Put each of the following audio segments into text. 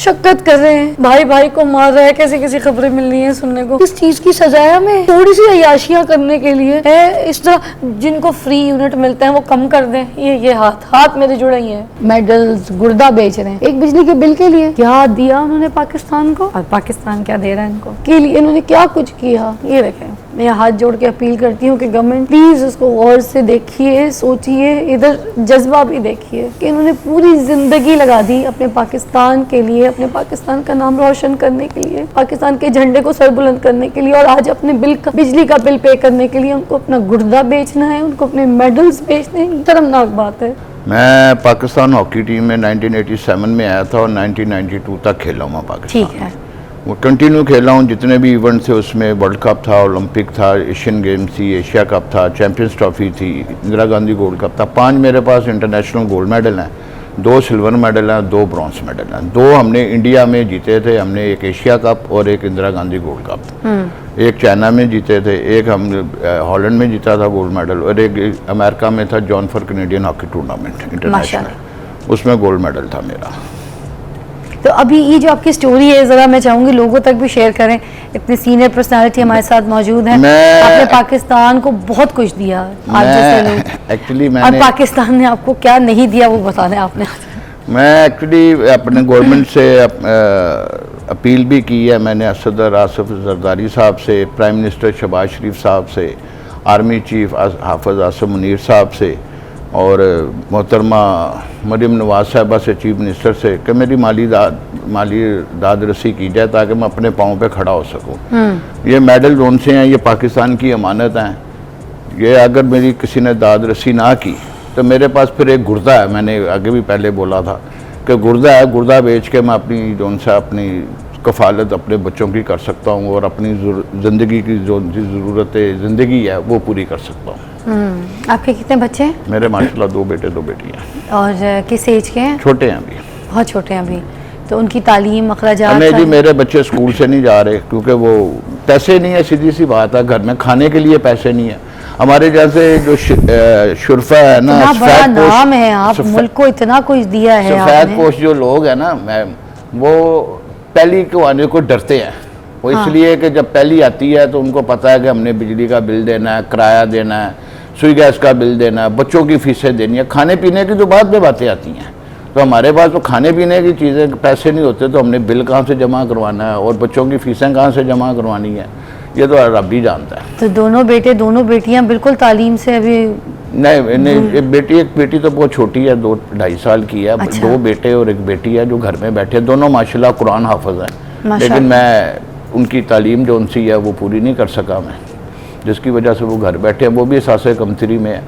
शक्कत कर रहे हैं, भाई भाई को मार रहा है, कैसी कैसी खबरें मिल रही हैं सुनने को। किस चीज की सजा है हमें? थोड़ी सी अय्याशियां करने के लिए है। इस तरह जिनको फ्री यूनिट मिलते हैं वो कम कर दें। ये हाथ मेरे जुड़े ही हैं। मेडल्स, गुर्दा बेच रहे हैं एक बिजली के बिल के लिए। क्या दिया उन्होंने पाकिस्तान को और पाकिस्तान क्या दे रहा है इनको के लिए? इन्होंने क्या कुछ किया? ये देखें, मैं हाथ जोड़ के अपील करती हूँ कि गवर्नमेंट प्लीज उसको गौर से देखिए, सोचिए, इधर जज्बा भी देखिए कि इन्होंने पूरी जिंदगी लगा दी अपने पाकिस्तान के लिए, अपने पाकिस्तान का नाम रोशन करने के लिए, पाकिस्तान के झंडे को सरबुलंद करने के लिए, और आज अपने बिजली का बिल पे करने के लिए उनको अपना गुर्दा बेचना है, उनको अपने मेडल्स बेचने हैं। शर्मनाक बात है। मैं पाकिस्तान हॉकी टीम में 1987 में आया था और 1992 तक खेला हूँ पाकिस्तान। ठीक है। वो कंटिन्यू खेला हूँ, जितने भी इवेंट थे उसमें वर्ल्ड कप था, ओलंपिक था, एशियन गेम्स थी, एशिया कप था, चैंपियंस ट्रॉफी थी, इंदिरा गांधी गोल्ड कप था। 5 मेरे पास इंटरनेशनल गोल्ड मेडल हैं, 2 सिल्वर मेडल हैं, 2 ब्रॉन्ज मेडल हैं। 2 हमने इंडिया में जीते थे, हमने एक एशिया कप और एक इंदिरा गांधी गोल्ड कप। एक चाइना में जीते थे, एक हम हॉलैंड में जीता था गोल्ड मेडल, और एक अमेरिका में था John for Canadian hockey tournament international, उसमें गोल्ड मेडल था मेरा। तो अभी ये जो आपकी स्टोरी है ज़रा मैं चाहूँगी लोगों तक भी शेयर करें। इतने सीनियर पर्सनालिटी हमारे साथ मौजूद हैं। आपने पाकिस्तान को बहुत कुछ दिया आज जैसे लोग, एक्चुअली और पाकिस्तान ने आपको क्या नहीं दिया वो बता दें आपने। मैं एक्चुअली अपने गवर्नमेंट से अपील भी की है। मैंने सदर आसिफ जरदारी साहब से, प्राइम मिनिस्टर शहबाज शरीफ साहब से, आर्मी चीफ हाफिज आसिम मुनीर साहब से, और मोहतरमा मरीम नवाज साहबा से, चीफ मिनिस्टर से, कि मेरी माली दाद रसी की जाए ताकि मैं अपने पाँव पे खड़ा हो सकूं। ये मेडल जोन से हैं, ये पाकिस्तान की अमानत हैं। ये अगर मेरी किसी ने दाद रसी ना की तो मेरे पास फिर एक गुर्दा है। मैंने आगे भी पहले बोला था कि गुर्दा है, गुर्दा बेच के मैं अपनी जोन से अपनी कफ़ालत अपने बच्चों की कर सकता हूँ और अपनी ज़िंदगी की जो ज़रूरत ज़िंदगी है वो पूरी कर सकता हूँ। आपके कितने बच्चे हैं? मेरे माशाल्लाह 2 बेटे 2 बेटियाँ। और किस एज के हैं? छोटे हैं अभी, बहुत छोटे हैं अभी। तो उनकी तालीम, अखराजात? नहीं जी, मेरे बच्चे स्कूल से नहीं जा रहे क्योंकि वो पैसे नहीं है, सीधी सी बात है। घर में खाने के लिए पैसे नहीं है। हमारे जैसे जो शुरफा है ना, बड़ा नाम है, आप मुल्क को इतना कुछ दिया है। सफेद पोश जो लोग हैं ना, वो पहली को आने को डरते हैं। वो इसलिए कि जब पहली आती है तो उनको पता है कि हमने बिजली का बिल देना है, किराया देना है, सुई गैस का बिल देना है, बच्चों की फीसें देनी है, खाने पीने की तो बाद में बातें आती हैं। तो हमारे पास तो खाने पीने की चीज़ें पैसे नहीं होते, तो हमने बिल कहाँ से जमा करवाना है और बच्चों की फीसें कहाँ से जमा करवानी है, ये तो रब ही जानता है। तो दोनों बेटे, दोनों बेटियाँ बिल्कुल तालीम से अभी? नहीं, एक बेटी तो बहुत छोटी है, 2-2.5 साल की है। अच्छा। 2 बेटे और एक बेटी है जो घर में बैठे, दोनों माशाल्लाह कुरान हाफिज हैं। लेकिन मैं उनकी तालीम जो उनसी है वो पूरी नहीं कर सका मैं, जिसकी वजह से वो घर बैठे हैं, वो भी एहसास कमतरी में है।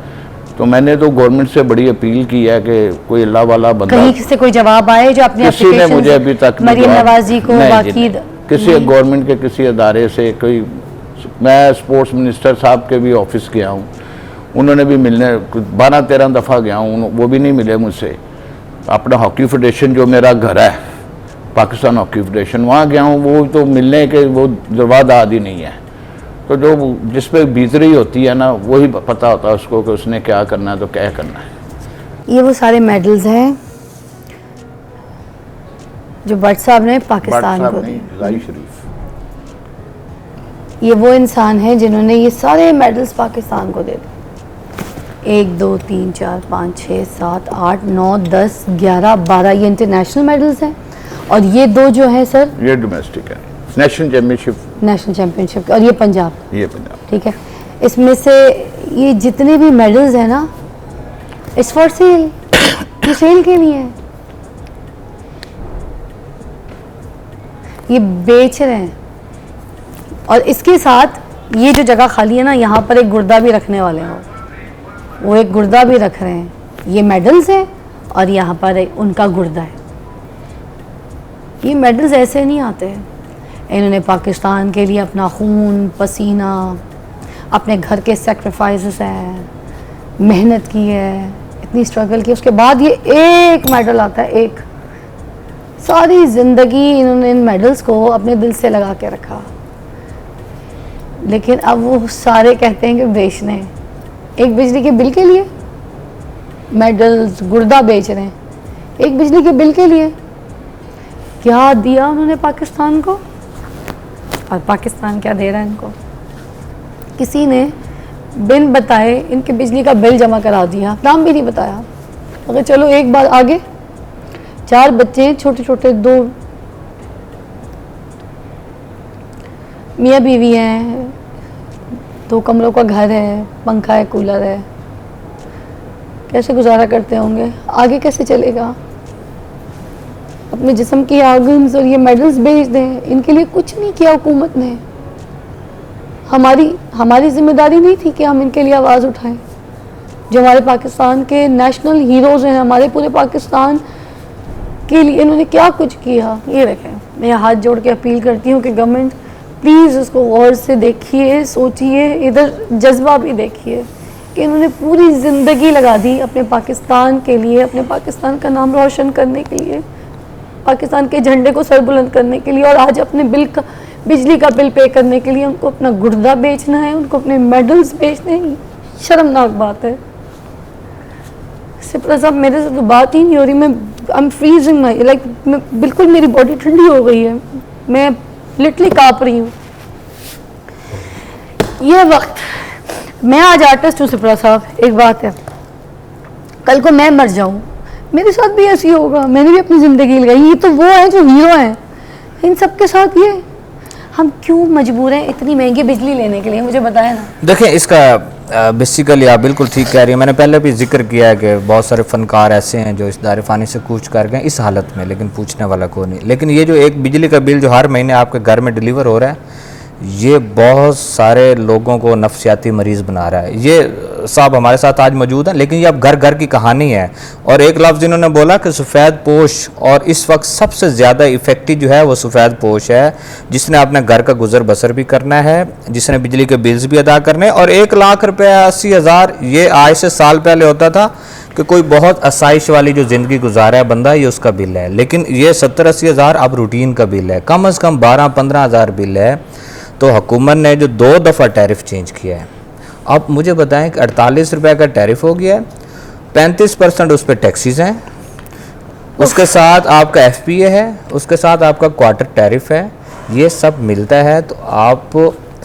तो मैंने तो गवर्नमेंट से बड़ी अपील की है कि कोई अल्लाह वाला बंदा, कहीं से कोई जवाब आए जो अपने किसी ने मुझे अभी तक मरीम नवाज जी को बाकी किसी गवर्नमेंट के किसी अदारे से कोई, मैं स्पोर्ट्स मिनिस्टर साहब के भी ऑफिस गया हूँ, उन्होंने भी मिलने 12-13 दफ़ा गया हूँ, वो भी नहीं मिले मुझसे। अपना हॉकी फेडरेशन जो मेरा घर है, पाकिस्तान हॉकी फेडरेशन, वहाँ गया हूँ, वो तो मिलने के वो जवाब ही नहीं है। तो जो जिस पे बीत रही होती है ना, वही पता होता है उसको कि उसने क्या करना है तो क्या करना है। ये वो सारे मेडल्स हैं जो भट्ट साहब ने पाकिस्तान को दिए। ज़ाहिर शरीफ, ये वो इंसान है जिन्होंने ये सारे मेडल्स पाकिस्तान को दे दिए। 1 2 3 4 5 6 7 8 9 10 11 12 ये इंटरनेशनल मेडल्स हैं, और ये 2 जो है सर ये डोमेस्टिक है, नेशनल चैम्पियनशिप, और ये पंजाब, ठीक है। इसमें से ये जितने भी मेडल्स हैं ना, इट्स फॉर सेल, ये सेल के लिए है, ये बेच रहे हैं। और इसके साथ ये जो जगह खाली है ना, यहाँ पर एक गुर्दा भी रखने वाले हैं, वो एक गुर्दा भी रख रहे हैं। ये मेडल्स हैं और यहाँ पर उनका गुर्दा है। ये मेडल्स ऐसे नहीं आते हैं। इन्होंने पाकिस्तान के लिए अपना खून पसीना, अपने घर के सेक्रीफाइसेस हैं, मेहनत की है, इतनी स्ट्रगल की, उसके बाद ये एक मेडल आता है। एक सारी ज़िंदगी इन्होंने इन मेडल्स को अपने दिल से लगा के रखा, लेकिन अब वो सारे कहते हैं कि बेचने हैं। एक बिजली के बिल के लिए मेडल्स, गुर्दा बेच रहे हैं, एक बिजली के बिल के लिए। क्या दिया उन्होंने पाकिस्तान को और पाकिस्तान क्या दे रहा है इनको। किसी ने बिन बताए इनके बिजली का बिल जमा करा दिया, नाम भी नहीं बताया। अगर चलो एक बार आगे, 4 बच्चे हैं छोटे छोटे, 2 मियाँ बीवी हैं, 2 कमरों का घर है, पंखा है, कूलर है, कैसे गुजारा करते होंगे, आगे कैसे चलेगा। अपने जिस्म की आर्गन्स और ये मेडल्स बेच दें, इनके लिए कुछ नहीं किया हुकूमत ने। हमारी जिम्मेदारी नहीं थी कि हम इनके लिए आवाज़ उठाएं। जो हमारे पाकिस्तान के नेशनल हीरोज़ हैं, हमारे पूरे पाकिस्तान के लिए इन्होंने क्या कुछ किया। ये देखें, मैं हाथ जोड़ के अपील करती हूँ कि गवर्नमेंट प्लीज़ इसको गौर से देखिए, सोचिए, इधर जज्बा भी देखिए कि इन्होंने पूरी ज़िंदगी लगा दी अपने पाकिस्तान के लिए, अपने पाकिस्तान का नाम रोशन करने के लिए, पाकिस्तान के झंडे को सर बुलंद करने के लिए, और आज अपने बिजली का बिल पे करने के लिए उनको अपना गुर्दा बेचना है, उनको अपने मेडल्स बेचने हैं। शर्मनाक बात है। सिप्रा साहब, मेरे से तो बात ही नहीं हो रही। मैं I am freezing my like, बिल्कुल मेरी बॉडी ठंडी हो गई है, मैं लिटरली काँप रही हूँ। ये वक्त, मैं आज आर्टिस्ट हूँ सिप्रा साहब, एक बात है, कल को मैं मर जाऊँ मेरे साथ भी ऐसी होगा। मैंने भी अपनी ज़िंदगी लगाई। ये तो वो है जो हीरो हैं, इन सब के साथ ये हम क्यों मजबूर हैं इतनी महंगी बिजली लेने के लिए, मुझे बताएं ना। देखें, इसका बेसिकली आप बिल्कुल ठीक कह रही हैं। मैंने पहले भी जिक्र किया है कि बहुत सारे फ़नकार ऐसे हैं जो इस दायरे फ़ानी से कूच कर गए इस हालत में, लेकिन पूछने वाला कोई नहीं। लेकिन ये जो एक बिजली का बिल जो हर महीने आपके घर में डिलीवर हो रहा है, ये बहुत सारे लोगों को नफ्सियाती मरीज़ बना रहा है। ये साहब हमारे साथ आज मौजूद हैं, लेकिन ये अब घर घर की कहानी है। और एक लफ्ज़ इन्होंने बोला कि सफ़ेद पोश, और इस वक्त सबसे ज़्यादा इफ़ेक्टिव जो है वो सफ़ेद पोश है, जिसने अपने घर का गुजर बसर भी करना है, जिसने बिजली के बिल्स भी अदा करने। और 1 लाख रुपया 80,000 ये आज से साल पहले होता था कि कोई बहुत आसाइश वाली जो ज़िंदगी गुजारा है बंदा, ये उसका बिल है। लेकिन ये 70-80 हज़ार अब रूटीन का बिल है, कम अज़ कम 12-15 हज़ार बिल है। तो हुकूमत ने जो 2 दफ़ा टैरिफ चेंज किया है, अब मुझे बताएं कि 48 रुपये का टैरिफ हो गया है, 35% उस पर टैक्सीज हैं, उसके साथ आपका FPA है, उसके साथ आपका क्वार्टर टैरिफ है, ये सब मिलता है। तो आप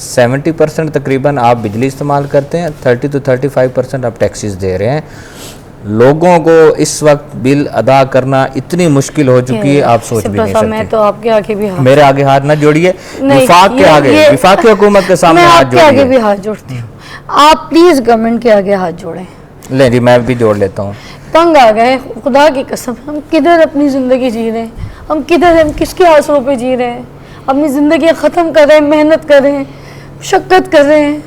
70% तकरीबन आप बिजली इस्तेमाल करते हैं, 30 to 35% आप टैक्सीज दे रहे हैं। लोगों को इस वक्त बिल अदा करना इतनी मुश्किल हो चुकी है, आप सोच भी नहीं सकते। मैं तो आपके आगे भी हाथ, मेरे आगे हाथ ना जोड़िए, विफाक के आगे, विफाकी हुकूमत के सामने हाथ जोड़िए। मैं आपके आगे भी हाथ जोड़ती हूँ, आप प्लीज गवर्नमेंट के आगे हाथ जोड़ें। ले जी, मैं भी जोड़ लेता हूँ। तंग आ गए, खुदा की कसम, हम किधर अपनी ज़िंदगी जी रहे हैं, हम किधर, हम किसके आंसुओं पे जी रहे हैं, अपनी ज़िंदगी ख़त्म कर रहे हैं, मेहनत कर रहे हैं, मुशक्क़त कर रहे हैं,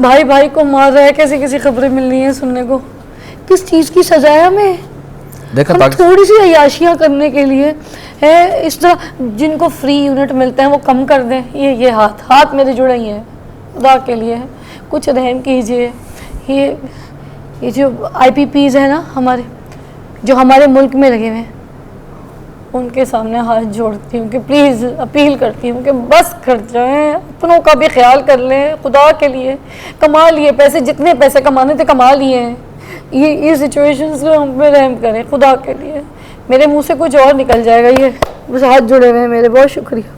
भाई भाई को मार रहा है, कैसी कैसी खबरें मिल रही हैं सुनने को। किस चीज़ की सजा है हमें? हम थोड़ी सी अय्याशियाँ करने के लिए है, इस तरह जिनको फ्री यूनिट मिलते हैं वो कम कर दें। ये हाथ मेरे जुड़े ही हैं, खुदा के लिए कुछ रहम कीजिए। ये जो IPPs है ना हमारे, जो हमारे मुल्क में लगे हुए हैं, उनके सामने हाथ जोड़ती हूँ कि प्लीज़ अपील करती हूँ कि बस कर जाएं, अपनों का भी ख्याल कर लें, खुदा के लिए। कमा लिए पैसे, जितने पैसे कमाने थे कमा लिए हैं, ये सिचुएशंस को हम पे रहम करें खुदा के लिए। मेरे मुंह से कुछ और निकल जाएगा, ये बस हाथ जुड़े हुए हैं मेरे। बहुत शुक्रिया।